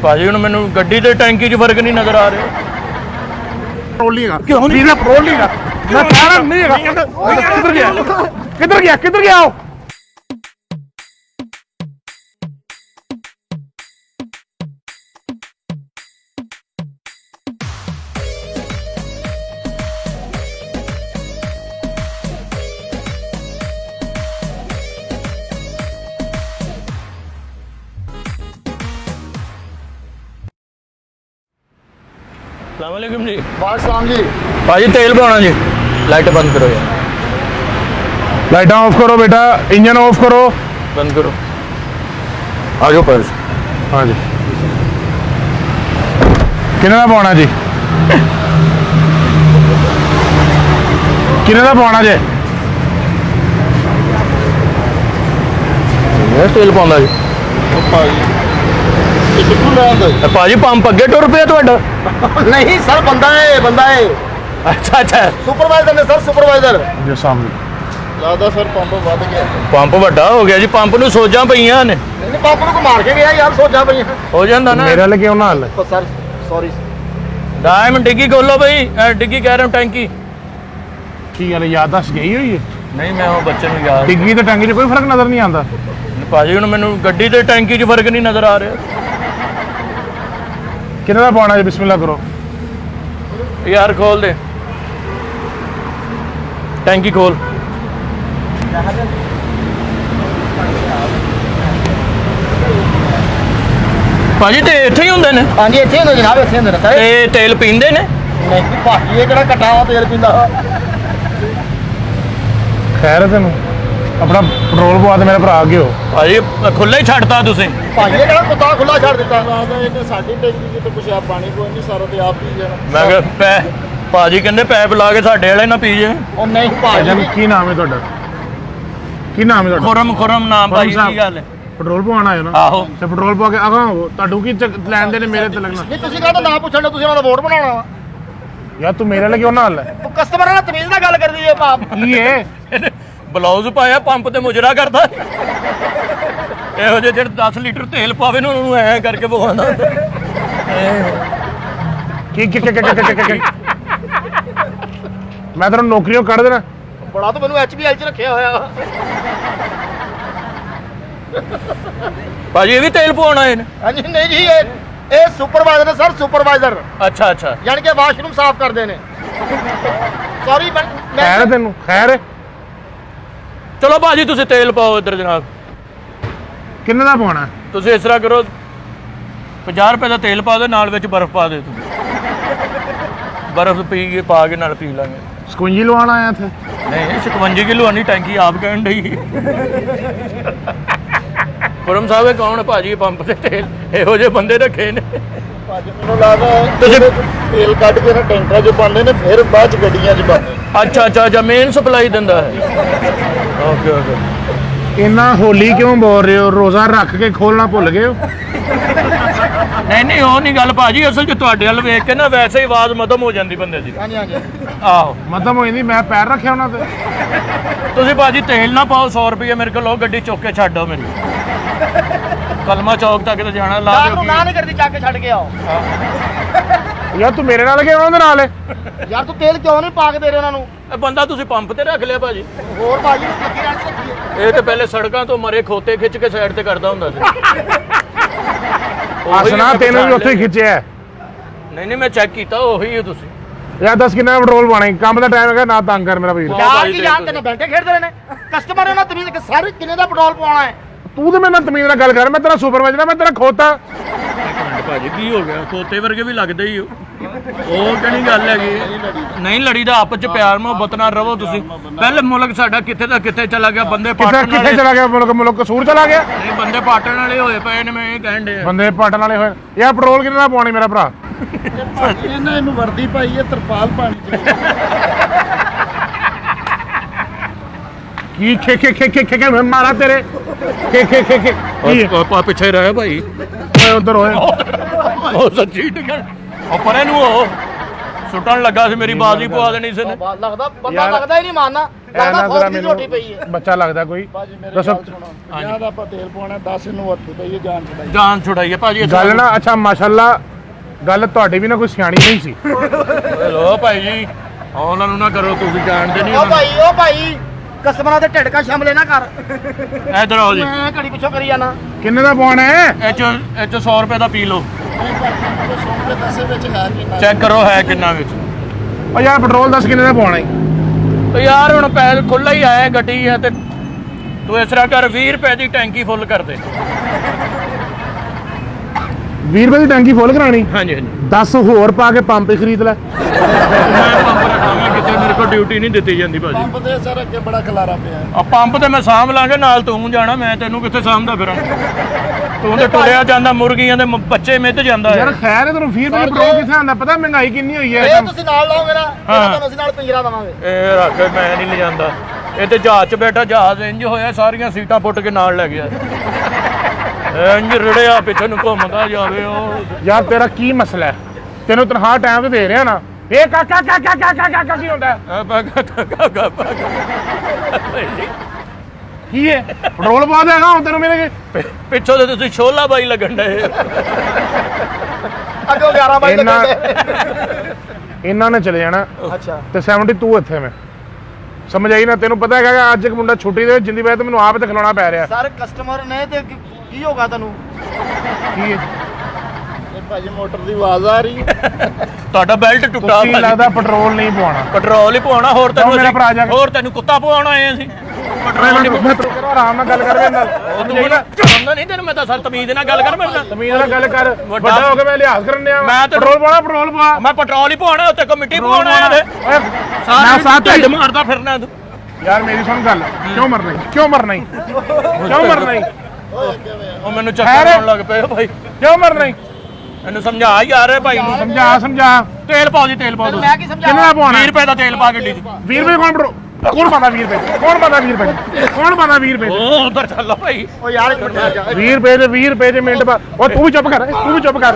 ਭਾਜੀ ਹੁਣ ਮੈਨੂੰ ਗੱਡੀ ਤੇ ਟੈਂਕੀ 'ਚ ਫਰਕ ਨਹੀਂ ਨਜ਼ਰ ਆ ਰਿਹਾ। पेट्रोल नहीं क्यों नहीं पेट्रोल नहीं मैं कह रहा नहीं किधर गया अस्सलामुअलैकुम जी। वालेकुम जी। भाजी तेल पाना जी। लाइट बंद करो यार। लाइटा ऑफ करो बेटा, इंजन ऑफ करो, बंद करो। आ जाओ पर। हाँ जी। किन्ने दा पाना जी? किन्ने दा पाना जी? ये तेल पाਉਂਦਾ जी। भाजी पंप अगे टुर पिया तुहाडा? नहीं सर, बंदा है अच्छा अच्छा सुपरवाइजर ने सर, सुपरवाइजर जो सामने ज्यादा सर पंप वध गया। पंप ਵੱਡਾ ਹੋ ਗਿਆ ਜੀ। ਪੰਪ ਨੂੰ ਸੋਜਾਂ ਪਈਆਂ ਨੇ। नहीं पंप को मार के गया यार, सोचा पई ਹੋ ਜਾਂਦਾ ਨਾ। मेरे वाले क्यों ना हाल है? सर सॉरी डायम डिग्गी खोलो भाई। डिग्गी कह रहा हूँ टैंकी की गल याददाश्त गई हुई है? नहीं मैं वो बच्चे ਨੂੰ याद डिग्गी ते टैंकी च कोई फर्क नजर नहीं आता। ਭਾਜੀ ਹੁਣ ਮੈਨੂੰ ਗੱਡੀ ਤੇ ਟੈਂਕੀ 'ਚ ਫਰਕ ਨਹੀਂ ਨਜ਼ਰ ਆ ਰਿਹਾ। किन्ने दा पाना जी? बिस्मिल्लाह करो यार खोल दे टैंकी खोल। ਭਾਜੀ ਤੇ ਇੱਥੇ ਹੀ ਹੁੰਦੇ ਨੇ? हाँ जी, इत्थे हुंदे जनाब, इत्थे हुंदे ने सर। ਤੇ ਤੇਲ ਪੀਂਦੇ ਨੇ? नहीं भाई ये केड़ा कटा वा तेल पींदा। खैर है तेन अपना पेट्रोल पवा दे मेरे भरा अगे हो। ਭਾਜੀ ਖੁੱਲਾ ਹੀ ਛੱਡਤਾ ਤੁਸੀਂ। भाई ये केड़ा कुत्ता खुला छड़ दित्ता। ਇਹਨੇ ਸਾਡੀ ਟੈਂਕੀ ਚ ਤਾਂ ਕੁਛ ਆ ਪਾਣੀ ਕੋਈ ਨਹੀਂ, ਸਾਰਾ ਤੇ ਆਪ ਪੀ ਜਾਣਾ। ਮੈਂ ਕਿਹਾ ਭਾਜੀ ਕਹਿੰਦੇ ਪੈਪ ਲਾ ਕੇ ਸਾਡੇ ਵਾਲੇ ਨਾ ਪੀ ਜੇ। ਉਹ ਨਹੀਂ ਭਾਜੀ, भाईजान की नाम है ਤੁਹਾਡਾ? ਕੀ ਨਾਮ ਹੈ ਤੁਹਾਡਾ? ਖੁਰਮ ਨਾਮ ਭਾਈ। ਕੀ ਗੱਲ ਹੈ? ਪੈਟਰੋਲ ਪਵਾਉਣਾ ਹੈ ਨਾ? ਆਹੋ। ਤੇ ਪੈਟਰੋਲ ਪਵਾ ਕੇ ਆਗਾ ਤੁਹਾਨੂੰ ਕੀ ਲੈਣ ਦੇ ਨੇ ਮੇਰੇ ਤੇ ਲੱਗਣਾ? ਨਹੀਂ ਤੁਸੀਂ ਕਹਿੰਦੇ ਨਾ ਪੁੱਛਣ, ਤੁਸੀਂ ਉਹਨਾਂ ਦਾ ਵੋਟ ਬਣਾਉਣਾ ਵਾ। ਯਾਰ ਤੂੰ ਮੇਰੇ ਲਈ ਕਿਉਂ ਨਾ ਹੱਲ ਹੈ? ਤੂੰ ਕਸਟਮਰਾਂ ਨਾਲ ਤਮੀਜ਼ ਨਾਲ ਗੱਲ ਕਰਦੀ ਏ ਬਾਪ। ਕੀ ਹੈ ਬਲਾਊਜ਼ ਪਾਇਆ ਪੰਪ ਤੇ ਮੁਜਰਾ ਕਰਦਾ। ਇਹੋ ਜਿਹੇ ਜਿਹੜੇ 10 ਲੀਟਰ ਤੇਲ ਪਾਵੇ ਨਾ ਉਹਨੂੰ ਐ ਕਰਕੇ ਪਵਾਉਂਦਾ। ਕੀ ਮੈਂ ਤੈਨੂੰ ਨੌਕਰੀਆਂ ਕੱਢ ਦੇਣਾ। ਬੜਾ ਤਾਂ ਮੈਨੂੰ HBL ਚ ਰੱਖਿਆ ਹੋਇਆ। ਭਾਜੀ ਇਹ ਵੀ ਤੇਲ ਪਵਾਉਣਾ ਇਹਨੇ? ਹਾਂਜੀ ਨਹੀਂ ਜੀ, ਇਹ ਸੁਪਰਵਾਈਜ਼ਰ ਨੇ ਸਰ, ਸੁਪਰਵਾਈਜ਼ਰ। ਅੱਛਾ ਅੱਛਾ। ਯਾਨੀ ਕਿ ਵਾਸ਼ਰੂਮ ਸਾਫ਼ ਕਰਦੇ ਨੇ। ਸੌਰੀ ਖੈਰ ਹੈ ਤੈਨੂੰ? ਖੈਰ ਹੈ? ਚਲੋ ਭਾਜੀ ਤੁਸੀਂ ਤੇਲ ਪਾਓ ਇੱਧਰ ਜਨਾਬ। ਕਿੰਨੇ ਦਾ ਪਾਉਣਾ? ਤੁਸੀਂ ਇਸ ਤਰ੍ਹਾਂ ਕਰੋ 50 ਰੁਪਏ ਦਾ ਤੇਲ ਪਾ ਦਿਓ, ਨਾਲ ਵਿੱਚ ਬਰਫ਼ ਪਾ ਦਿਓ। ਤੁਸੀਂ ਬਰਫ਼ ਪੀ ਕੇ ਪਾ ਕੇ ਨਾਲ ਪੀ ਲਾਂਗੇ। ਸਕੁੰਜੀ ਲਵਾਉਣ ਆਇਆ ਇੱਥੇ? ਨਹੀਂ 56 ਕਿਲੋ ਆਣੀ ਟੈਂਕੀ ਆਪ ਕਹਿਣ ਡਈ। ਖੁਰਮ ਸਾਹਿਬ ਇਹ ਕੌਣ ਭਾਜੀ ਪੰਪ ਤੇ ਤੇਲ ਇਹੋ ਜਿਹੇ ਬੰਦੇ ਰੱਖੇ ਨੇ? ਭਾਜੀ ਮੈਨੂੰ ਲੱਗਦਾ ਤੁਸੀਂ ਤੇਲ ਕੱਢ ਕੇ ਨਾ ਟੈਂਕਰਾਂ 'ਚ ਪਾਉਂਦੇ ਨੇ, ਫਿਰ ਬਾਅਦ 'ਚ ਗੱਡੀਆਂ 'ਚ ਪਾਉਂਦੇ। ਅੱਛਾ ਅੱਛਾ ਅੱਛਾ, ਮੇਨ ਸਪਲਾਈ ਦਿੰਦਾ ਹੈ। Okay okay. ਇੰਨਾ ਹੋਲੀ ਕਿਉਂ ਬੋਲ ਰਹੇ ਹੋ? ਰੋਜ਼ਾ ਰੱਖ ਕੇ ਖੋਲਣਾ ਭੁੱਲ ਗਏ ਹੋ? ਨਹੀਂ ਉਹ ਨਹੀਂ ਗੱਲ ਭਾਜੀ, ਅਸਲ 'ਚ ਤੁਹਾਡੇ ਵੱਲ ਵੇਖ ਕੇ ਨਾ ਵੈਸੇ ਹੀ ਆਵਾਜ਼ ਮਦਮ ਹੋ ਜਾਂਦੀ ਬੰਦੇ ਦੀ। ਹਾਂਜੀ ਹਾਂਜੀ। ਆਹੋ ਮਤਲਬ ਹੋਈ ਨਹੀਂ, ਮੈਂ ਪੈਰ ਰੱਖਿਆ ਉਹਨਾਂ ਤੇ। ਤੁਸੀਂ ਭਾਜੀ ਤੇਲ ਨਾ ਪਾਓ, 100 ਰੁਪਏ ਮੇਰੇ ਕੋਲ ਲਓ, ਗੱਡੀ ਚੁੱਕ ਕੇ ਛੱਡੋ ਮੇਰੀ। ਕਲਮਾ ਚੌਕ ਤੱਕ ਤੇ ਜਾਣਾ ਲਾ ਦਿਓ। ਨਾ ਨਹੀਂ ਕਰਦੀ, ਚੱਕ ਕੇ ਛੱਡ ਕੇ ਆਓ। ਯਾਰ ਤੂੰ ਮੇਰੇ ਨਾਲ ਗਿਆ ਉਹਨਾਂ ਦੇ ਨਾਲ? ਯਾਰ ਤੂੰ ਤੇਲ ਕਿਉਂ ਨਹੀਂ ਪਾ ਕੇ ਦੇ ਰਹੇ ਉਹਨਾਂ ਨੂੰ? ਇਹ ਬੰਦਾ ਤੁਸੀਂ ਪੰਪ ਤੇ ਰੱਖ ਲਿਆ ਭਾਜੀ। ਹੋਰ ਭਾਜੀ ਨੂੰ ਲੱਗੀ ਰਹਿਣ ਰੱਖੀ ਹੈ। ਇਹ ਤੇ ਪਹਿਲੇ ਸੜਕਾਂ ਤੋਂ ਮਰੇ ਖੋਤੇ ਖਿੱਚ ਕੇ ਸਾਈਡ ਤੇ ਕਰਦਾ ਹੁੰਦਾ ਸੀ। ਹਸਣਾ ਤੈਨੂੰ ਵੀ ਉੱਥੇ ਹੀ ਖਿੱਚਿਆ? ਨਹੀਂ ਮੈਂ ਚੈੱਕ ਕੀਤਾ, ਉਹੀ ਹੈ ਤੁਸੀਂ। ਯਾਰ ਦੱਸ ਕਿੰਨਾ ਪੈਟਰੋਲ ਪਾਣਾ? ਕੰਮ ਦਾ ਟਾਈਮ ਹੈਗਾ ਨਾ, ਤੰਗ ਕਰ ਮੇਰਾ ਵੀਰ। ਯਾਰ ਕੀ ਯਾਰ ਤੈਨੂੰ ਬੈਠੇ ਖੇਡਦੇ ਰਹੇ ਨੇ ਕਸਟਮਰ, ਉਹਨਾਂ ਤਮੀਜ਼ ਕਿ ਸਾਰੇ ਕਿੰਨੇ ਦਾ ਪੈਟਰੋਲ ਪਾਉਣਾ ਹੈ। ਤੂੰ ਤੇ ਮੇਰੇ ਨਾਲ ਤਮੀਜ਼ ਨਾਲ ਗੱਲ ਕਰ। ਮੈਂ ਤੇਰਾ ਸੁਪਰਵਾਈਜ਼ਰ ਆ, ਮੈਂ ਤੇਰਾ ਖੋਤਾ। ਭਾਜੀ ਕੀ ਹੋ ਗਿਆ? ਖੋਤੇ ਵਰਗੇ ਵੀ ਲੱਗਦੇ ਹੀ ਹੋ। ਉਹ ਕਿਹੜੀ ਗੱਲ ਹੈਗੀ? ਨਹੀਂ ਲੜੀਦਾ, ਆਪਸ ਚ ਪਿਆਰ ਮੁਹੱਬਤ ਨਾਲ ਰਹੋ ਤੁਸੀਂ। ਪਹਿਲੇ ਮੁਲਕ ਸਾਡਾ ਕਿੱਥੇ ਦਾ ਕਿੱਥੇ ਚਲਾ ਗਿਆ। ਬੰਦੇ ਪਾਟਣ ਕਿੱਥੇ ਚਲਾ ਗਿਆ? ਮੁਲਕ ਕਸੂਰ ਚਲਾ ਗਿਆ? ਨਹੀਂ ਬੰਦੇ ਪਾਟਣ ਵਾਲੇ ਹੋਏ ਪਏ ਨੇ, ਮੈਂ ਇਹ ਕਹਿਣ ਡਿਆ। ਬੰਦੇ ਪਾਟਣ ਵਾਲੇ ਹੋਏ ਯਾਰ। ਪੈਟਰੋਲ ਕਿੰਨਾ ਦਾ ਪਾਉਣੀ ਮੇਰਾ ਭਰਾ? ਇਹਨੂੰ ਵਰਦੀ ਪਾਈ ਹੈ, ਤਰਪਾਲ ਪਾਣੀ ਕੀ ਖੇ ਮੈਂ ਮਾਰਾ ਤੇਰੇ ਖੇ ਪਾਪਾ ਪਿੱਛੇ ਰਹਿ ਭਾਈ। ਓਏ ਉਧਰ ਹੋਏ। ਉਹ ਸੱਚੀ ਟਿਕਣ ਉਹ ਪਰੇ ਨੂੰ ਉਹ ਸੁੱਟਣ ਲੱਗਾ ਸੀ, ਮੇਰੀ ਬਾਜ਼ੀ ਪਵਾ ਦੇਣੀ ਸੀ ਨੇ। ਲੱਗਦਾ ਬੰਦਾ ਲੱਗਦਾ ਹੀ ਨਹੀਂ ਮਾਨਣਾ। ਐ ਨਾ ਜ਼ਰਾ ਦੀ ਝੋਟੀ ਪਈ ਹੈ ਮੈਨੂੰ ਬੱਚਾ ਲੱਗਦਾ ਕੋਈ ਭਾਜੀ ਮੇਰੇ ਦੱਸੋ। ਗੱਲ ਸੁਣੋ ਜਾਂ ਤਾਂ ਆਪਾਂ ਤੇਲ ਪਾਉਣਾ 10 ਨੂੰ ਹੱਥ ਪਈਏ ਜਾਨ ਛਡਾਈ ਜਾਨ ਛੁਡਾਈਏ ਭਾਜੀ ਗੱਲ ਨਾ ਅੱਛਾ ਮਾਸ਼ਾਅੱਲਾ ਗੱਲ ਤੁਹਾਡੀ ਵੀ ਨਾ ਕੋਈ ਸਿਆਣੀ ਨਹੀਂ ਸੀ। ਲੋ ਭਾਈ ਜੀ ਉਹਨਾਂ ਨੂੰ ਨਾ ਕਰੋ ਤੁਸੀਂ ਜਾਣਦੇ ਨਹੀਂ ਉਹ ਭਾਈ ਕਸਟਮਰਾਂ ਦੇ ਢਿੱਡ ਕਾ ਸ਼ਮਲੇ ਨਾ ਕਰ ਇਧਰ ਆਓ ਜੀ ਮੈਂ ਘੜੀ ਪਿੱਛੋਂ ਕਰੀ ਜਾਣਾ ਕਿੰਨੇ ਦਾ ਪਾਉਣਾ ਹੈ? ਇਹ 'ਚ 100 ਰੁਪਏ ਦਾ ਪੀ ਲਓ ਸੋਮ ਦੇ ਪੈਸੇ ਵਿੱਚ ਹੈ ਕਿੰਨਾ ਚੈੱਕ ਕਰੋ ਹੈ ਕਿੰਨਾ ਵਿੱਚ ਉਹ ਯਾਰ ਪੈਟਰੋਲ ਦੱਸ ਕਿੰਨੇ ਦਾ ਪਾਉਣਾ ਹੈ? ਤੇ ਯਾਰ ਹੁਣ ਪੈਸੇ ਖੁੱਲਾ ਹੀ ਆਇਆ ਗੱਡੀ ਹੈ ਤੇ ਤੂੰ ਇਸ ਤਰ੍ਹਾਂ ਕਰ 20 ਰੁਪਏ ਦੀ ਟੈਂਕੀ ਫੁੱਲ ਕਰ ਦੇ 20 ਰੁਪਏ ਦੀ ਟੈਂਕੀ ਫੁੱਲ ਕਰਾਣੀ ਹਾਂਜੀ ਹਾਂਜੀ 10 ਹੋਰ ਪਾ ਕੇ ਪੰਪ ਹੀ ਖਰੀਦ ਲੈ। ਮੈਂ ਪੰਪ ਰੱਖਾਂਗਾ ਕਿਤੇ ਮੇਰੇ ਕੋਲ ਡਿਊਟੀ ਨਹੀਂ ਦਿੱਤੀ ਜਾਂਦੀ ਭਾਜੀ ਪੰਪ ਦੇ ਸਰ ਅੱਗੇ ਬੜਾ ਖਲਾਰਾ ਪਿਆ ਆ ਪੰਪ ਤੇ ਮੈਂ ਸਾਂਭ ਲਾਂਗੇ ਨਾਲ ਤੂੰ ਜਾਣਾ ਮੈਂ ਤੈਨੂੰ ਕਿੱਥੇ ਸਾਂਭਦਾ ਫਿਰਾਂ ਤੂੰ ਤੇ ਟੁਰਿਆ ਜਾਂਦਾ ਮੁਰਗੀਆਂ ਦੇ ਬੱਚੇ ਮਿੱਧ ਜਾਂਦਾ ਯਾਰ ਹੈ ਖੈਰ ਹੈ ਤੈਨੂੰ 20 ਰੁਪਏ ਪੈਟਰੋਲ ਕਿੱਥੇ ਆਂਦਾ ਪਤਾ ਮਹਿੰਗਾਈ ਕਿੰਨੀ ਹੋਈ ਹੈ ਇਹ ਤੁਸੀਂ ਨਾਲ ਲਾਓਗੇ ਨਾ ਤੁਹਾਨੂੰ ਅਸੀਂ ਨਾਲ ਪਿੰਜਰਾ ਦਵਾਂਗੇ ਇਹ ਰੱਖ ਮੈਂ ਨਹੀਂ ਲਿਜਾਂਦਾ ਇਹ ਤੇ ਜਹਾਜ਼ 'ਚ ਬੈਠਾ ਜਹਾਜ਼ ਇੰਜ ਹੋਇਆ ਸਾਰੀਆਂ ਸੀਟਾਂ ਪੁੱਟ ਕੇ ਨਾਲ ਲੈ ਗਿਆ ਇੰਜ ਰੜਿਆ ਪਿੱਛੇ ਨੂੰ ਘੁੰਮਦਾ ਜਾਵੇ ਉਹ ਯਾਰ ਤੇਰਾ ਕੀ ਮਸਲਾ ਹੈ? ਤੈਨੂੰ ਤਨਖਾਹ ਟਾਈਮ ਤੇ ਦੇ ਰਿਹਾ ਨਾ ਇਹ ਕਾਕਾ ਕਾਕਾ ਕਾਕਾ ਕਾਕਾ ਕੀ ਹੁੰਦਾ ਕੀ ਹੈ ਪੈਟਰੋਲ ਪਾ ਦੇਗਾ ਹੁਣ ਤੈਨੂੰ ਮਿਲੇਗੇ ਪਿੱਛੋਂ ਤੇ ਤੁਸੀਂ ਛੋਲਾ ਬਾਈ ਲੱਗਣ ਡਏ ਅੱਗੋਂ 11 ਵਜੇ ਇਹਨਾਂ ਲੱਗਦੇ ਇਹਨਾਂ ਨੇ ਚਲੇ ਜਾਣਾ ਅੱਛਾ ਤੇ 70 ਤੂੰ ਇੱਥੇ ਮੈਂ ਸਮਝ ਆਈ ਨਾ ਤੈਨੂੰ ਪਤਾ ਹੈਗਾ ਕਿ ਅੱਜ ਇੱਕ ਮੁੰਡਾ ਛੁੱਟੀ ਦੇ ਜਿੰਦੀ ਵਜ੍ਹਾ ਤੇ ਮੈਨੂੰ ਆਪ ਤੇ ਖਿਲਾਉਣਾ ਪੈ ਰਿਹਾ ਸਰ ਕਸਟਮਰ ਨੇ ਤੇ ਕੀ ਹੋਗਾ ਤੁਹਾਨੂੰ ਕੀ ਹੈ? ਇਹ ਭਾਜੀ ਮੋਟਰ ਦੀ ਆਵਾਜ਼ ਆ ਰਹੀ ਹੈ ਤੁਹਾਡਾ ਬੈਲਟ ਟੁੱਟਾ ਤੁਸੀਂ ਲੱਗਦਾ ਪੈਟਰੋਲ ਨਹੀਂ ਪਵਾਉਣਾ ਪੈਟਰੋਲ ਹੀ ਪਵਾਉਣਾ ਹੋਰ ਜਾਓ ਮੇਰਾ ਭਰਾ ਜਾ ਕੇ। ਹੋਰ ਤੈਨੂੰ ਕੁੱਤਾ ਪਵਾਉਣਾ ਆਏ ਅਸੀਂ ਪੈਟਰੋਲ ਨਹੀਂ ਮੈਂ ਤੇਰਾ ਆਰਾਮ ਨਾਲ ਗੱਲ ਕਰ ਮੇਰੇ ਨਾਲ ਉਹ ਤੂੰ ਨਾ ਨਹੀਂ ਤੈਨੂੰ ਮੈਂ ਤਾਂ ਸਰ ਤਮੀਜ਼ ਨਾਲ ਗੱਲ ਕਰ ਮੇਰੇ ਨਾਲ ਤਮੀਜ਼ ਨਾਲ ਗੱਲ ਕਰ ਵੱਡਾ ਹੋ ਕੇ ਮੈਂ ਲਿਹਾਜ਼ ਕਰਨ ਡਿਆ ਮੈਂ ਤੈਨੂੰ- ਪੈਟਰੋਲ ਪਵਾ ਪੈਟਰੋਲ ਪਵਾ ਮੈਂ ਪੈਟਰੋਲ ਹੀ ਪਵਾਉਣਾ ਉੱਤੇ ਕੋ ਮਿੱਟੀ ਪਵਾਉਣਾ ਓਏ, ਇਹਦੇ ਮੈਂ ਸਾਥ ਢਿੱਡ ਮਾਰਦਾ ਫਿਰਨਾ ਤੂੰ ਯਾਰ ਮੇਰੀ ਸੁਣ ਗੱਲ ਕਿਉਂ ਮਰਨਾ ਈ? ਕਿਉਂ ਮਰਨਾ ਈ? ਕਿਉਂ ਮਰਨਾ ਈ? ਉਹ ਮੈਨੂੰ ਚੱਕਰ ਆਉਣ ਲੱਗ ਪਏ ਭਾਈ ਕਿਉਂ ਮਰਨਾ ਈ? ਇਹਨੂੰ ਸਮਝਾ ਯਾਰ ਭਾਈ ਨੂੰ ਸਮਝਾ ਤੇਲ ਪਾਓ ਜੀ ਤੇਲ ਪਾਓ ਤੁਸੀਂ ਮੈਂ ਕੀ ਸਮਝਾ ਕਿੰਨਾ ਪਵਾਉਣਾ 20 ਰੁਪਏ ਦਾ ਤੇਲ ਪਾ ਗੱਡੀ 'ਚ 20 ਰੁਪਏ ਕੌਣ ਪਾਦਾ 20 ਰੁਪਏ ਕੌਣ ਪਾਦਾ 20 ਰੁਪਏ ਕੌਣ ਪਾਦਾ 20 ਰੁਪਏ ਉਹ ਉਧਰ ਚੱਲ ਭਾਈ ਉਹ ਯਾਰ ਇੱਕ ਮਿੰਟ ਜਾ 20 ਰੁਪਏ ਦੇ 20 ਰੁਪਏ ਦੇ ਮਿੰਟ ਬਾਅਦ ਉਹ ਤੂੰ ਵੀ ਚੁੱਪ ਕਰ ਤੂੰ ਵੀ ਚੁੱਪ ਕਰ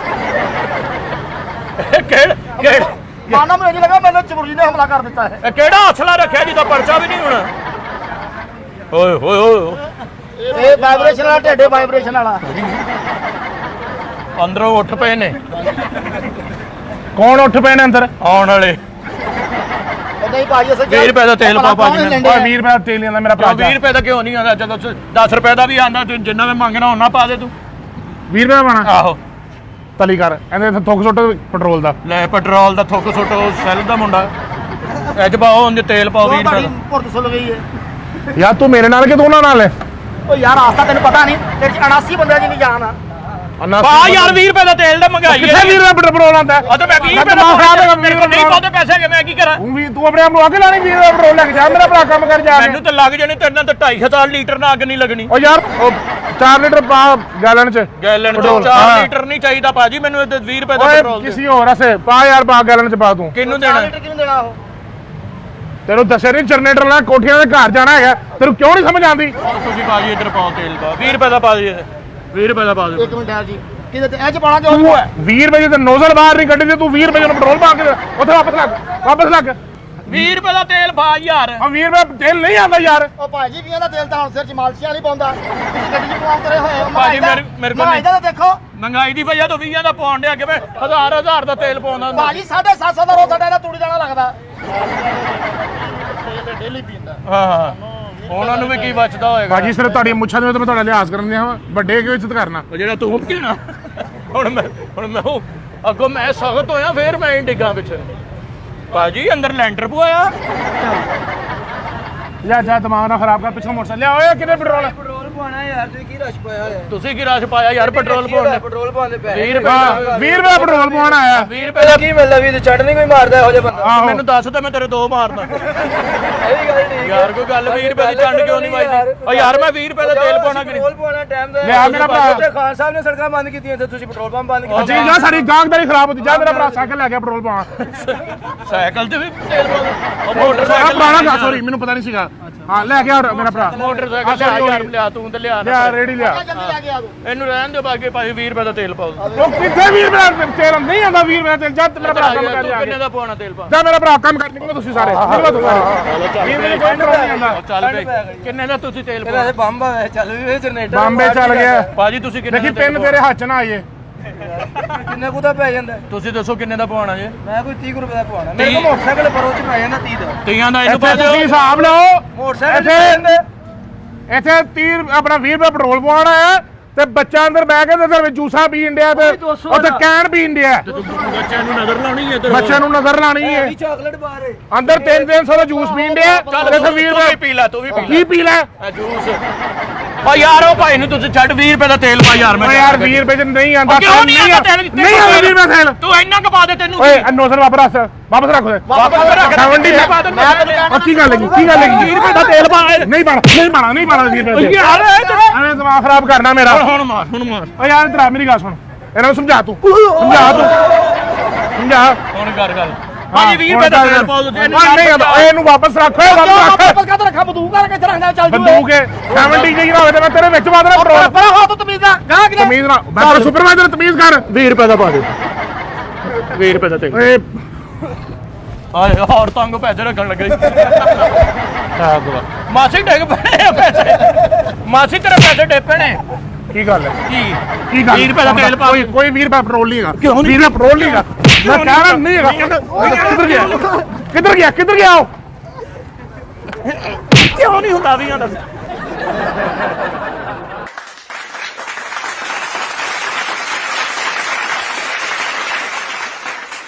ਕਿਹੜਾ ਮਾਨਾ ਮੈਨੂੰ ਨਹੀਂ ਲੱਗਾ ਮੈਨੂੰ ਚਮੁਰਜੀ ਨੇ ਹਮਲਾ ਕਰ ਦਿੱਤਾ ਹੈ ਕਿਹੜਾ ਹਸਲਾ ਰੱਖਿਆ ਜਿਹਦਾ ਪਰਚਾ ਵੀ ਨਹੀਂ ਹੋਣਾ ਓਏ ਹੋਏ ਓਏ ਇਹ ਵਾਈਬ੍ਰੇਸ਼ਨ ਵਾਲਾ ਢੇਡੇ ਵਾਈਬ੍ਰੇਸ਼ਨ ਵਾਲਾ ਅੰਦਰੋਂ ਉੱਠ ਪਏ ਨੇ ਕੌਣ ਉੱਠ ਪਏ ਨੇ ਅੰਦਰ ਆਉਣ ਵਾਲੇ ਨਹੀਂ ਭਾਜੀ ਅਸਾਂ 20 ਰੁਪਏ ਦਾ ਤੇਲ ਪਾ ਭਾਜੀ ਓਏ 20 ਰੁਪਏ ਦਾ ਤੇਲ ਲੈਂਦਾ ਮੇਰਾ ਭਰਾ 20 ਰੁਪਏ ਦਾ ਕਿਉਂ ਨਹੀਂ ਆਉਂਦਾ ਜਦੋਂ 10 ਰੁਪਏ ਦਾ ਵੀ ਆਉਂਦਾ ਤੂੰ ਜਿੰਨਾ ਮੈਂ ਮੰਗਣਾ ਉਹਨਾਂ ਪਾ ਦੇ ਤੂੰ 20 ਰੁਪਏ ਬਣਾ ਆਹੋ ਤਲੀ ਕਰ ਇਹਦੇ ਇੱਥੇ ਥੁੱਕ ਸੁੱਟ ਪੈਟਰੋਲ ਦਾ ਲੈ ਪੈਟਰੋਲ ਦਾ ਥੁੱਕ ਸੁੱਟੋ ਸੈੱਲ ਦਾ ਮੁੰਡਾ ਅੱਜ ਪਾਓ ਉਹਦੇ ਤੇਲ ਪਾਓ 20 ਰੁਪਏ ਦਾ ਭੁਰਤ ਸੁਲ ਗਈ ਹੈ ਯਾਰ ਤੂੰ ਮੇਰੇ ਨਾਲ ਕਿ ਤੂੰ ਉਹਨਾਂ ਨਾਲ ਹੈ ਉਹ ਯਾਰ ਆਸਤਾ ਤੈਨੂੰ ਪਤਾ ਨਹੀਂ ਤੇਰੇ ਚ 79 ਬੰਦਿਆਂ ਦੀ ਨਹੀਂ ਜਾਨ ਆ ਪਾ ਯਾਰ 20 ਰੁਪਏ ਦਾ ਤੇਲ ਦਾ ਮੰਗਾਈ ਕਿੱਥੇ 20 ਰੁਪਏ ਪੈਟਰੋਲ ਆਂਦਾ ਆ ਤਾਂ ਮੈਂ 20 ਰੁਪਏ ਦਾ ਮੇਰੇ ਕੋਲ ਨਹੀਂ ਪਾਉਂਦੇ ਪੈਸੇ ਕਿ ਮੈਂ ਕੀ ਕਰਾਂ ਤੂੰ ਆਪਣੇ ਆਪ ਨੂੰ ਅੱਗ ਲਾਣੀ 20 ਰੁਪਏ ਪੈਟਰੋਲ ਲੈ ਕੇ ਜਾ ਮੇਰਾ ਭਰਾ ਕੰਮ ਕਰ ਜਾ ਮੈਨੂੰ ਤਾਂ ਲੱਗ ਜਾਣੀ ਤੇਰੇ ਨਾਲ ਤਾਂ 2.5 ਲੀਟਰ ਨਾਲ ਅੱਗ ਨਹੀਂ ਲੱਗਣੀ ਉਹ ਯਾਰ ਉਹ 4 ਲੀਟਰ ਪਾ ਗੈਲਨ ਚ ਗੈਲਨ ਪੈਟਰੋਲ, ਚ 4 ਹਾਂ। ਲੀਟਰ ਨਹੀਂ ਚਾਹੀਦਾ ਭਾਜੀ ਮੈਨੂੰ ਇਹਦੇ 20 ਰੁਪਏ ਦਾ ਓਏ ਪੈਟਰੋਲ ਕਿਸੇ ਹੋਰ ਅਸੇ ਪਾ ਯਾਰ ਪਾ ਗੈਲਨ ਚ ਪਾ ਤੂੰ ਕਿਹਨੂੰ ਦੇਣਾ ਕਿਹਨੂੰ ਦੇਣਾ ਉਹ ਤੈਨੂੰ ਦੱਸਿਆ ਨਹੀਂ ਜਨਰੇਟਰ ਨਾਲ ਕੋਠੀਆਂ ਦੇ ਘਰ ਜਾਣਾ ਹੈਗਾ ਤੈਨੂੰ ਕਿਉਂ ਨਹੀਂ ਸਮਝ ਆਉਂਦੀ ਤੁਸੀਂ ਭਾਜੀ ਇੱਧਰ ਪਾਓ ਤੇਲ ਦਾ 20 ਰੁਪਏ ਦਾ ਪਾ ਦਿਓ 20 ਰੁਪਏ ਦਾ ਪਾ ਦਿਓ ਇੱਕ ਮਿੰਟ ਯਾਰ ਜੀ ਕਿਹਦੇ ਤੇ ਇਹ ਚ ਪਾਣਾ ਜੋ ਤੂੰ 20 ਰੁਪਏ ਦੀ ਨੋਜ਼ਲ ਬਾਹਰ ਨਹੀਂ ਕੱਢੀ ਤੇ ਤੂੰ 20 ਰੁਪਏ ਨੂੰ ਪੈਟਰੋਲ ਪਾ ਕੇ ਉੱਥੇ ਵਾਪਸ ਲੱਗ 20 ਰੁਪਏ ਦਾ ਤੇਲ ਪਾ ਯਾਰ ਆ 20 ਰੁਪਏ ਤੇਲ ਨਹੀਂ ਆਉਂਦਾ ਯਾਰ ਉਹ ਭਾਜੀ ਵੀਆਂ ਦਾ ਤੇਲ ਤਾਂ ਹੁਣ ਸਿਰ ਚ ਮਾਲਸ਼ੀਆਂ ਨਹੀਂ ਪਾਉਂਦਾ ਤੁਸੀਂ ਗੱਡੀ ਚ ਪਵਾਉਂ ਕਰੇ ਹੋਏ ਹੋ ਭਾਜੀ ਮੇਰੇ ਕੋਲ ਮਹਿੰਗਾਈ ਦਾ ਤਾਂ ਦੇਖੋ ਮਹਿੰਗਾਈ ਦੀ ਵਜ੍ਹਾ ਤੋਂ 20 ਦਾ ਪਾਉਣ ਡਿਆ ਕਿ ਮੈਂ ਹਜ਼ਾਰ ਦਾ ਤੇਲ ਪਾਉਂਦਾ ਹੁੰਦਾ ਭਾਜੀ 750 ਦਾ ਰੋਜ਼ ਸਾਡਾ ਇਹਦਾ ਤੂੜੀ ਦਾਣਾ ਲੱਗਦਾ ਤੇਲ ਡੇਲੀ ਪੀਂਦਾ ਹਾਂ ਉਹਨਾਂ ਨੂੰ ਵੀ ਕੀ ਬਚਦਾ ਹੋਏਗਾ ਬਾਜੀ ਸਿਰ ਤੁਹਾਡੀਆਂ ਮੁੱਛਾਂ ਦੇ ਵਿੱਚ ਮੈਂ ਤੁਹਾਡਾ ਲਿਹਾਜ਼ ਕਰਨ ਦਿਆ ਵੱਡੇ ਕਿਉਂ ਇੱਜ਼ਤ ਕਰਨਾ ਉਹ ਜਿਹੜਾ ਤੂੰ ਕਿਹਨਾ ਹੁਣ ਮੈਂ ਅੱਗੋਂ ਮੈਂ ਸਖਤ ਹੋਇਆ ਫੇਰ ਮੈਂ ਹੀ ਡਿੱਗਾ ਪਿੱਛੇ ਭਾਜੀ ਅੰਦਰ ਲੈਂਟਰ ਪਵਾਇਆ ਜਾ ਦਿਮਾਗ ਨਾ ਖਰਾਬ ਕਰ ਪਿੱਛੋਂ ਮੋਟਰਸਾਈਕਲ ਲਿਆ ਓਏ ਕਿੰਨੇ ਪੈਟਰੋਲ ਪੈਟਰੋਲ ਪਾਣਾ ਯਾਰ ਤੁਸੀਂ ਕੀ ਰਸ਼ ਪਾਇਆ ਹੋਇਆ ਤੁਸੀਂ ਕੀ ਰਸ਼ ਪਾਇਆ ਯਾਰ ਪੈਟਰੋਲ ਪਾਉਣ ਪੈਟਰੋਲ ਪਾਉਂਦੇ ਪਏ 20 ਰੁਪਏ 20 ਰੁਪਏ ਪੈਟਰੋਲ ਪਵਾਉਣ ਆਇਆ 20 ਰੁਪਏ ਦਾ ਕੀ ਮਿਲਦਾ ਵੀ ਤੇ ਚੜ ਨਹੀਂ ਕੋਈ ਮਾਰਦਾ ਇਹੋ ਜਿਹਾ ਬੰਦਾ ਆਹੋ ਮੈਨੂੰ ਦੱਸ ਤੇ ਮੈਂ ਤੇਰੇ ਦੋ ਮਾਰਦਾ ਇਹ ਵੀ ਗੱਲ ਠੀਕ ਯਾਰ ਕੋਈ ਗੱਲ 20 ਰੁਪਏ ਦੀ ਚੰਡ ਕਿਉਂ ਨਹੀਂ ਵੱਜਦੀ ਓ ਯਾਰ ਮੈਂ 20 ਰੁਪਏ ਦਾ ਤੇਲ ਪਾਉਣਾ ਕਿ ਪੈਟਰੋਲ ਪਾਉਣਾ ਟਾਈਮ ਦਾ ਲਿਆ ਮੇਰਾ ਭਰਾ ਤੇ ਖਾਨ ਸਾਹਿਬ ਨੇ ਸੜਕਾਂ ਬੰਦ ਕੀਤੀਆਂ ਤੇ ਤੁਸੀਂ ਪੈਟਰੋਲ ਪੰਪ ਬੰਦ ਕੀਤਾ ਜੀ ਜਾ ਸਾਡੀ ਗਾਹਕਦਾਰੀ ਖਰਾਬ ਹੁੰਦੀ ਜਾ ਮੇਰਾ ਭਰਾ ਸਾਈਕਲ ਲੈ ਕੇ ਪੈਟਰੋਲ ਪਵਾ ਸਾਈਕਲ ਤੇ ਵੀ ਤੇਲ ਪਾਉਂਦਾ ਉਹ ਆ ਮੋਟਰਸਾਈਕਲ ਪੁਰਾਣਾ ਗਾ ਸੌਰੀ ਮੈਨੂੰ ਪਤਾ ਨਹੀਂ ਸੀਗਾ ਹਾਂ ਲੈ ਕੇ ਆ ਮੇਰਾ ਭਰਾ ਮੋਟਰਸਾਈਕਲ ਲਿਆ ਯਾਰ ਲਿਆ ਤੂੰ ਤੇ ਲਿਆ ਲਿਆ ਰੇੜੀ ਲਿਆ ਇਹਨੂੰ ਰਹਿਣ ਦਿਓ ਬਾਕੀ ਭਾਈ 20 ਰੁਪਏ ਦਾ ਤੇਲ ਪਾਓ ਉਹ ਕਿੱਥੇ 20 ਰੁਪਏ ਦਾ ਤੇਲ ਨਹੀਂ ਆਉਂਦਾ 20 ਰੁਪਏ ਦਾ ਤੇਲ ਜਦ ਮੇਰਾ ਭਰਾ ਕੰਮ ਕਰ ਰਿਹਾ ਕਿੰਨੇ ਦਾ ਪਾਉਣਾ ਤੇਲ ਪਾ ਜਾ ਮੇਰਾ ਭਰਾ ਕੰਮ ਕਰ ਨਿਕਲੋ ਤੁਸੀਂ ਸਾਰੇ ਨਿਕਲੋ ਤੁਸੀਂ ਸਾਰੇ 20 ਰੁਪਏ ਕੋਈ ਨਹੀਂ ਆਉਂਦਾ ਚੱਲ ਪਏ ਕਿੰਨੇ ਦਾ ਤੁਸੀਂ ਤੇਲ ਇਹਦਾ ਪਾਓ ਤੇ ਬੰਬ ਆ ਚੱਲ ਵੀ ਇਹ ਜਨਰੇਟਰ ਬੰਬੇ ਚੱਲ ਗਿਆ ਭਾਜੀ ਤੁਸੀਂ ਕਿੰਨੇ ਦੇਖੀ ਦਾ ਤੇਲ ਪਿੰਨ ਤੇਰੇ ਹੱਥ 'ਚ ਨਾ ਆਈਏ ਕਿੰਨੇ ਕੁ ਦਾ ਪੈ ਜਾਂਦਾ ਤੁਸੀਂ ਦੱਸੋ ਕਿੰਨੇ ਦਾ ਪਵਾਉਣਾ ਜੇ ਮੈਂ ਕੋਈ 30 ਰੁਪਏ ਦਾ ਪਵਾਉਣਾ ਮੇਰੇ ਕੋਲ ਮੋਟਰਸਾਈਕਲ ਪਰ ਉਹ ਚ ਪੈ ਜਾਂਦਾ 30 ਦਾ ਤੀਆਂ ਦਾ ਇਹਨੂੰ ਇੱਥੇ ਪਾ ਤੁਸੀਂ ਦਿਓ ਹਿਸਾਬ ਲਾਓ ਮੋਟਰਸਾਈਕਲ ਇੱਥੇ- ਪੈ ਜਾਂਦੇ ਇੱਥੇ 30 ਆਪਣਾ 20 ਰੁਪਏ ਪੈਟਰੋਲ ਪਵਾਉਣਾ ਹੈ ਤੇ ਬੱਚਾ ਅੰਦਰ ਬਹਿ ਕੇ ਤੇ ਫਿਰ ਜੂਸਾਂ ਪੀਣ ਡਿਆ ਤੇ ਉੱਥੇ ਕੈਨ ਪੀਣ ਡਿਆ ਬੱਚਿਆਂ ਨੂੰ ਨਜ਼ਰ ਲਾਉਣੀ ਹੈ ਇੱਧਰ ਬੱਚਿਆਂ ਨੂੰ ਨਜ਼ਰ ਲਾਣੀ ਹੈ ਚਾਕਲੇਟ ਬਾਹਰ ਹੈ ਅੰਦਰ 300 ਦਾ ਜੂਸ ਪੀਣ ਡਿਆ ਚੱਲ ਤੇ 20 ਤੂੰ ਰੁਪਏ ਵੀ ਪੀ ਲੈ ਤੂੰ ਵੀ ਪੀ ਲੈ ਕੀ ਪੀ ਲੈ ਇਹ ਜੂਸ ਓ ਯਾਰ ਉਹ ਭਾਈ ਨੂੰ ਤੁਸੀਂ ਛੱਡ 20 ਰੁਪਏ ਦਾ ਤੇਲ ਪਾ ਯਾਰ ਓਏ ਯਾਰ 20 ਰੁਪਏ ਚ ਨਹੀਂ ਆਂਦਾ ਉਹ ਕਿਉਂ ਨਹੀਂ ਆਉਂਦਾ ਤੇਲ? ਨਹੀਂ ਆਉਂਦਾ 20 ਰੁਪਏ ਤੇਲ ਤੂੰ ਇੰਨਾ ਕੁ ਪਾ ਦੇ ਤੈਨੂੰ ਓਏ ਨੋਸਰ ਵਾਪਸ ਰੱਖ ਦੇ ਵਾਪਸ ਰੱਖ ਦੇ। 70 ਮੈਂ ਪਾ ਦਿੰਦਾ। ਉਹ ਕੀ ਗੱਲ ਹੈਗੀ ਕੀ ਗੱਲ ਹੈਗੀ 20 ਰੁਪਏ ਦਾ ਤੇਲ ਪਾ ਨਹੀਂ ਪਾਣਾ 20 ਰੁਪਏ ਦੇ ਯਾਰ ਐਵੇਂ ਦਿਮਾਗ ਖਰਾਬ ਕਰਨਾ ਮੇਰਾ ਹੁਣ ਮਾਰ ਓ ਯਾਰ ਇਧਰ ਮੇਰੀ ਗੱਲ ਸੁਣ ਇਹਨਾਂ ਨੂੰ ਸਮਝਾ ਤੂੰ ਸਮਝਾ ਹੁਣ ਗੱਲ ਭਾਜੀ 20 ਰੁਪਏ ਦਾ ਤੇਲ ਪਾਓ ਤੁਸੀਂ ਨਹੀਂ ਆਉਂਦਾ ਓਏ ਇਹਨੂੰ ਵਾਪਸ ਰੱਖ ਓਏ ਵਾਪਸ ਰੱਖ ਕਦ ਰੱਖਾ ਬੰਦੂਕ ਕਰਕੇ ਇੱਥੇ ਰੱਖਣਾ ਚੱਲ ਬੰਦੂਕ ਹੈ 70 ਜੀ ਨਾ ਹੋਵੇ ਤੇ ਮੈਂ ਤੇਰੇ ਵਿੱਚ ਪਾ ਦੇਣਾ ਪੈਟਰੋਲ ਪਰ ਹੋ ਤੂੰ ਤਮੀਜ਼ ਦਾ ਗਾ ਕਿ ਤਮੀਜ਼ ਨਾਲ ਮੈਂ ਤੇਰਾ ਸੁਪਰਵਾਈਜ਼ਰ ਤਮੀਜ਼ ਕਰ 20 ਰੁਪਏ ਦਾ ਪਾ ਦੇ 20 ਰੁਪਏ ਦਾ ਤੇਲ ਓਏ ਆਏ ਹੋਰ ਤੰਗ ਪੈਸੇ ਰੱਖਣ ਲੱਗੇ ਮਾਸੀ ਡਿੱਗ ਪਏ ਆ ਪੈਸੇ ਮਾਸੀ ਤੇਰੇ ਪੈਸੇ ਡਿੱਗ ਪਏ ਨੇ ਕੀ ਗੱਲ ਹੈ ਕੀ ਗੱਲ 20 ਰੁਪਏ ਦਾ ਤੇਲ ਪਾ ਕੋਈ 20 ਰੁਪਏ ਪੈਟਰੋਲ ਨਹੀਂ ਹੈਗਾ ਕਿਉਂ ਨਹੀਂ? 20 ਰੁਪਏ ਪੈਟਰੋਲ ਨਹੀਂ ਹੈਗਾ ਮੈਂ ਕਹਿ ਰਿਹਾ ਨਹੀਂ ਹੈਗਾ ਕਿੱਧਰ ਗਿਆ ਉਹ ਕਿਉਂ ਨਹੀਂ ਹੁੰਦਾ 20 ਦਾ